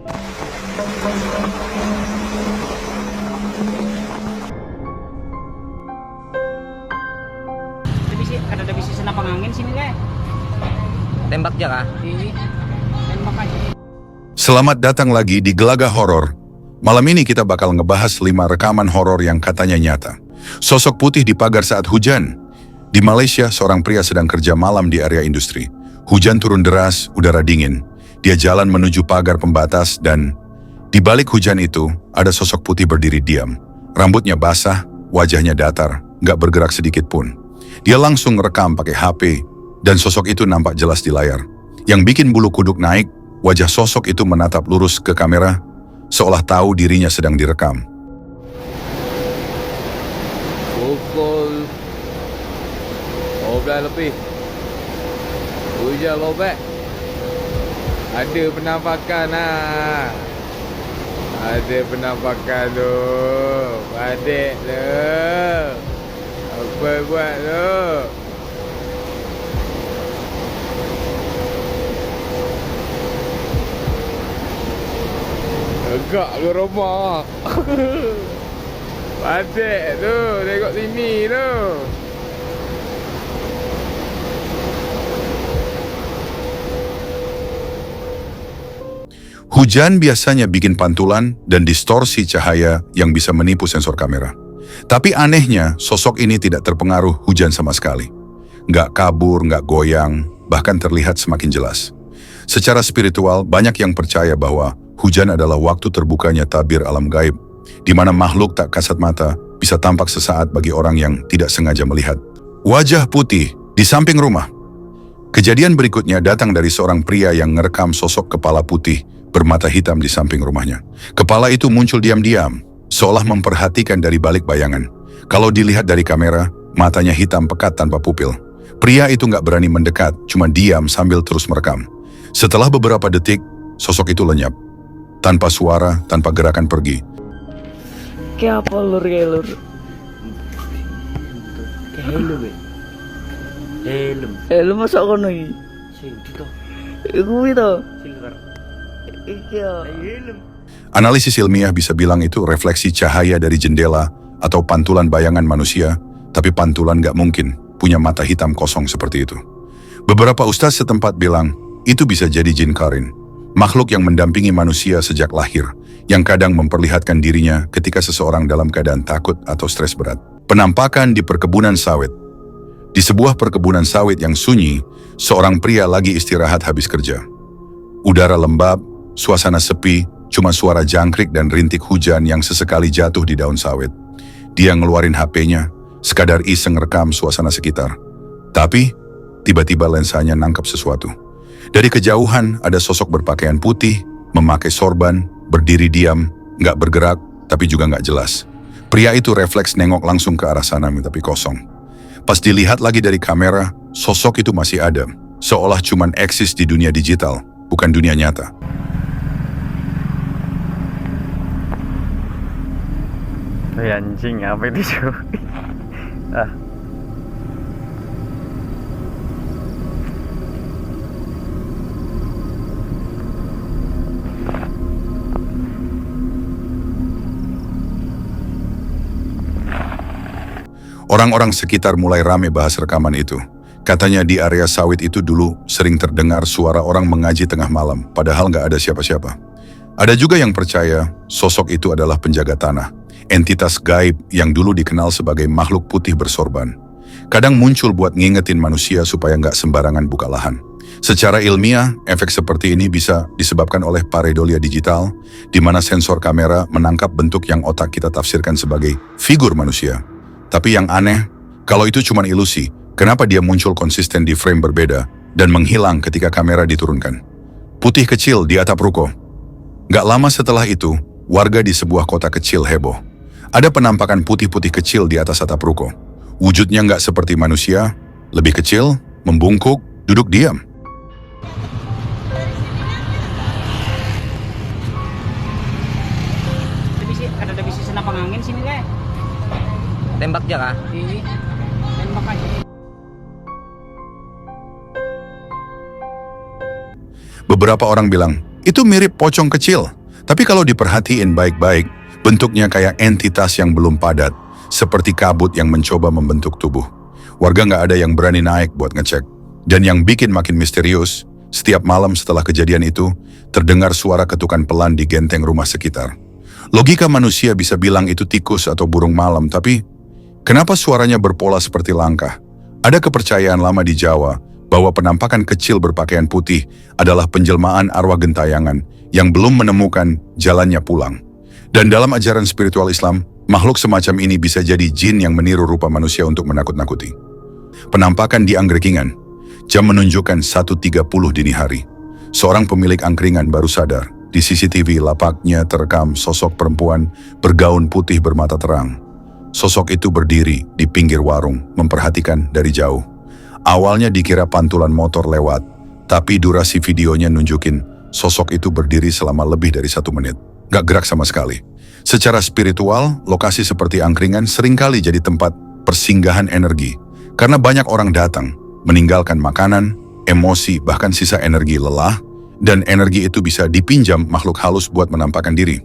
Ada bisi senapang angin sini kayak. Tembak aja kah? Iya. Tembak aja. Selamat datang lagi di Gelaga Horor. Malam ini kita bakal ngebahas 5 rekaman horor yang katanya nyata. Sosok putih di pagar saat hujan. Di Malaysia, seorang pria sedang kerja malam di area industri. Hujan turun deras, udara dingin. Dia jalan menuju pagar pembatas dan di balik hujan itu ada sosok putih berdiri diam. Rambutnya basah, wajahnya datar, nggak bergerak sedikit pun. Dia langsung rekam pakai HP dan sosok itu nampak jelas di layar. Yang bikin bulu kuduk naik, wajah sosok itu menatap lurus ke kamera, seolah tahu dirinya sedang direkam. Pukul 12 lebih. Hujan lobek. Ada penampakan lah. Ada penampakan tu. Adik tu. Apa buat tu? Agak ke rumah. Adik tu, tengok sini tu. Hujan biasanya bikin pantulan dan distorsi cahaya yang bisa menipu sensor kamera. Tapi anehnya, sosok ini tidak terpengaruh hujan sama sekali. Nggak kabur, nggak goyang, bahkan terlihat semakin jelas. Secara spiritual, banyak yang percaya bahwa hujan adalah waktu terbukanya tabir alam gaib, di mana makhluk tak kasat mata bisa tampak sesaat bagi orang yang tidak sengaja melihat. Wajah putih di samping rumah. Kejadian berikutnya datang dari seorang pria yang ngerekam sosok kepala putih bermata hitam di samping rumahnya. Kepala itu muncul diam-diam, seolah memperhatikan dari balik bayangan. Kalau dilihat dari kamera, matanya hitam pekat tanpa pupil. Pria itu nggak berani mendekat, cuma diam sambil terus merekam. Setelah beberapa detik, sosok itu lenyap. Tanpa suara, tanpa gerakan pergi. Kayak apa lur, kayak lur? Kayak helm ya? Helm. Helm masa kono iki? Sing dito. Iku itu. Silver. Iya. Helm. Analisis ilmiah bisa bilang itu refleksi cahaya dari jendela atau pantulan bayangan manusia, tapi pantulan nggak mungkin punya mata hitam kosong seperti itu. Beberapa ustaz setempat bilang, itu bisa jadi jin karin, makhluk yang mendampingi manusia sejak lahir, yang kadang memperlihatkan dirinya ketika seseorang dalam keadaan takut atau stres berat. Penampakan di perkebunan sawit. Di sebuah perkebunan sawit yang sunyi, seorang pria lagi istirahat habis kerja. Udara lembab, suasana sepi, cuma suara jangkrik dan rintik hujan yang sesekali jatuh di daun sawit. Dia ngeluarin HP-nya, sekadar iseng rekam suasana sekitar. Tapi, tiba-tiba lensanya nangkap sesuatu. Dari kejauhan ada sosok berpakaian putih, memakai sorban, berdiri diam, nggak bergerak, tapi juga nggak jelas. Pria itu refleks nengok langsung ke arah sana, tapi kosong. Pas dilihat lagi dari kamera, sosok itu masih ada, seolah cuman eksis di dunia digital, bukan dunia nyata. Anjing, apa itu cuy? Orang-orang sekitar mulai rame bahas rekaman itu. Katanya di area sawit itu dulu sering terdengar suara orang mengaji tengah malam, padahal nggak ada siapa-siapa. Ada juga yang percaya sosok itu adalah penjaga tanah, entitas gaib yang dulu dikenal sebagai makhluk putih bersorban. Kadang muncul buat ngingetin manusia supaya nggak sembarangan buka lahan. Secara ilmiah, efek seperti ini bisa disebabkan oleh pareidolia digital, di mana sensor kamera menangkap bentuk yang otak kita tafsirkan sebagai figur manusia. Tapi yang aneh, kalau itu cuma ilusi, kenapa dia muncul konsisten di frame berbeda dan menghilang ketika kamera diturunkan? Putih kecil di atap ruko. Gak lama setelah itu, warga di sebuah kota kecil heboh. Ada penampakan putih-putih kecil di atas atap ruko. Wujudnya nggak seperti manusia, lebih kecil, membungkuk, duduk diam. Ada bisi senapang angin sini kayak. Tembak aja kah? Iya. Tembak aja. Beberapa orang bilang, Itu mirip pocong kecil, tapi kalau diperhatiin baik-baik, bentuknya kayak entitas yang belum padat, seperti kabut yang mencoba membentuk tubuh. Warga nggak ada yang berani naik buat ngecek. Dan yang bikin makin misterius, setiap malam setelah kejadian itu, terdengar suara ketukan pelan di genteng rumah sekitar. Logika manusia bisa bilang itu tikus atau burung malam, tapi kenapa suaranya berpola seperti langkah? Ada kepercayaan lama di Jawa bahwa penampakan kecil berpakaian putih adalah penjelmaan arwah gentayangan yang belum menemukan jalannya pulang. Dan dalam ajaran spiritual Islam, makhluk semacam ini bisa jadi jin yang meniru rupa manusia untuk menakut-nakuti. Penampakan di Angkringan, jam menunjukkan 1.30 dini hari. Seorang pemilik angkringan baru sadar, di CCTV lapaknya terekam sosok perempuan bergaun putih bermata terang. Sosok itu berdiri di pinggir warung, memperhatikan dari jauh. Awalnya dikira pantulan motor lewat, tapi durasi videonya nunjukin sosok itu berdiri selama lebih dari 1 menit. Gak gerak sama sekali. Secara spiritual, lokasi seperti angkringan seringkali jadi tempat persinggahan energi. Karena banyak orang datang, meninggalkan makanan, emosi, bahkan sisa energi lelah, dan energi itu bisa dipinjam makhluk halus buat menampakkan diri.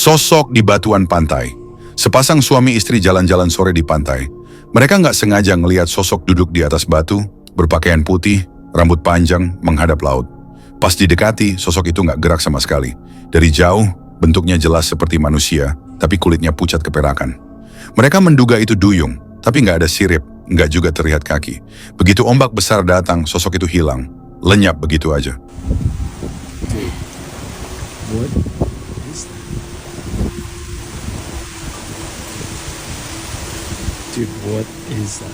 Sosok di batuan pantai. Sepasang suami istri jalan-jalan sore di pantai. Mereka nggak sengaja ngelihat sosok duduk di atas batu, berpakaian putih, rambut panjang, menghadap laut. Pas didekati, sosok itu nggak gerak sama sekali. Dari jauh, bentuknya jelas seperti manusia, tapi kulitnya pucat keperakan. Mereka menduga itu duyung, tapi nggak ada sirip, nggak juga terlihat kaki. Begitu ombak besar datang, sosok itu hilang. Lenyap begitu aja. What is that?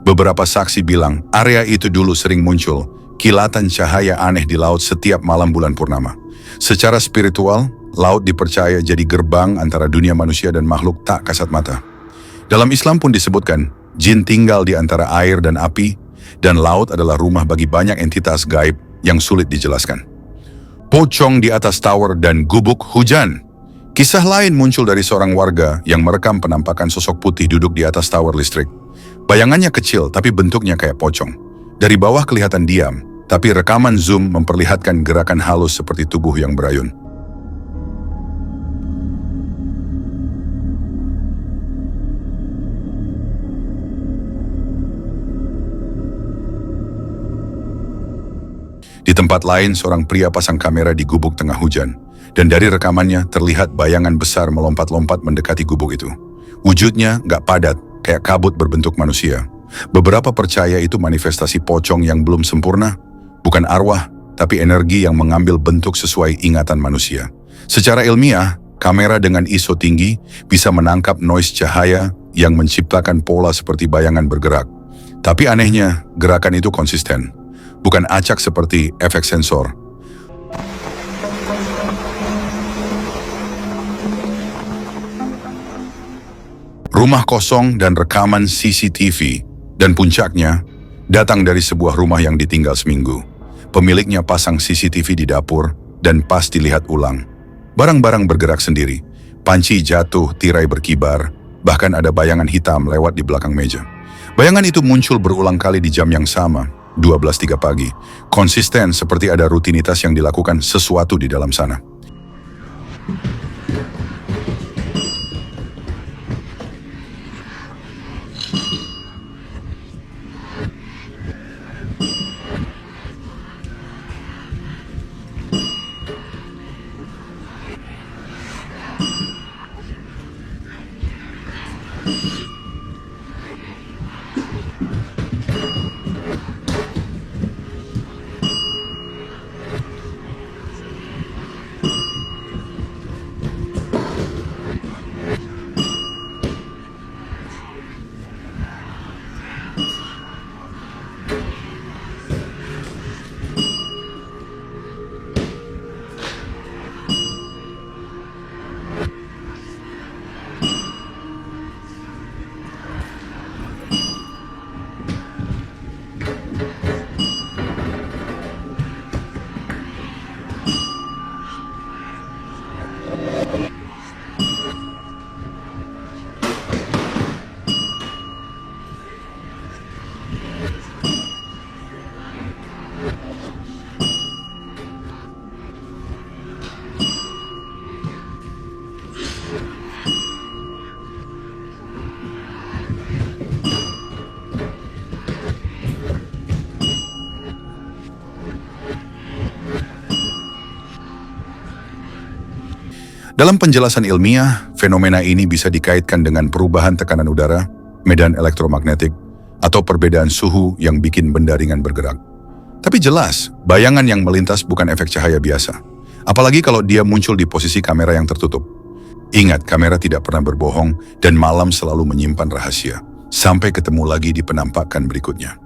Beberapa saksi bilang area itu dulu sering muncul kilatan cahaya aneh di laut setiap malam bulan purnama. Secara spiritual, laut dipercaya jadi gerbang antara dunia manusia dan makhluk tak kasat mata. Dalam Islam pun disebutkan, jin tinggal di antara air dan api, dan laut adalah rumah bagi banyak entitas gaib yang sulit dijelaskan. Pocong di atas tower dan gubuk hujan. Kisah lain muncul dari seorang warga yang merekam penampakan sosok putih duduk di atas tower listrik. Bayangannya kecil tapi bentuknya kayak pocong. Dari bawah kelihatan diam, tapi rekaman zoom memperlihatkan gerakan halus seperti tubuh yang berayun. Di tempat lain, seorang pria pasang kamera di gubuk tengah hujan. Dan dari rekamannya terlihat bayangan besar melompat-lompat mendekati gubuk itu. Wujudnya nggak padat, kayak kabut berbentuk manusia. Beberapa percaya itu manifestasi pocong yang belum sempurna, bukan arwah, tapi energi yang mengambil bentuk sesuai ingatan manusia. Secara ilmiah, kamera dengan ISO tinggi bisa menangkap noise cahaya yang menciptakan pola seperti bayangan bergerak. Tapi anehnya, gerakan itu konsisten, bukan acak seperti efek sensor. Rumah kosong dan rekaman CCTV, dan puncaknya datang dari sebuah rumah yang ditinggal seminggu. Pemiliknya pasang CCTV di dapur dan pas dilihat ulang. Barang-barang bergerak sendiri, panci jatuh, tirai berkibar, bahkan ada bayangan hitam lewat di belakang meja. Bayangan itu muncul berulang kali di jam yang sama, 12.03 pagi. Konsisten seperti ada rutinitas yang dilakukan sesuatu di dalam sana. Dalam penjelasan ilmiah, fenomena ini bisa dikaitkan dengan perubahan tekanan udara, medan elektromagnetik, atau perbedaan suhu yang bikin benda ringan bergerak. Tapi jelas, bayangan yang melintas bukan efek cahaya biasa. Apalagi kalau dia muncul di posisi kamera yang tertutup. Ingat, kamera tidak pernah berbohong dan malam selalu menyimpan rahasia. Sampai ketemu lagi di penampakan berikutnya.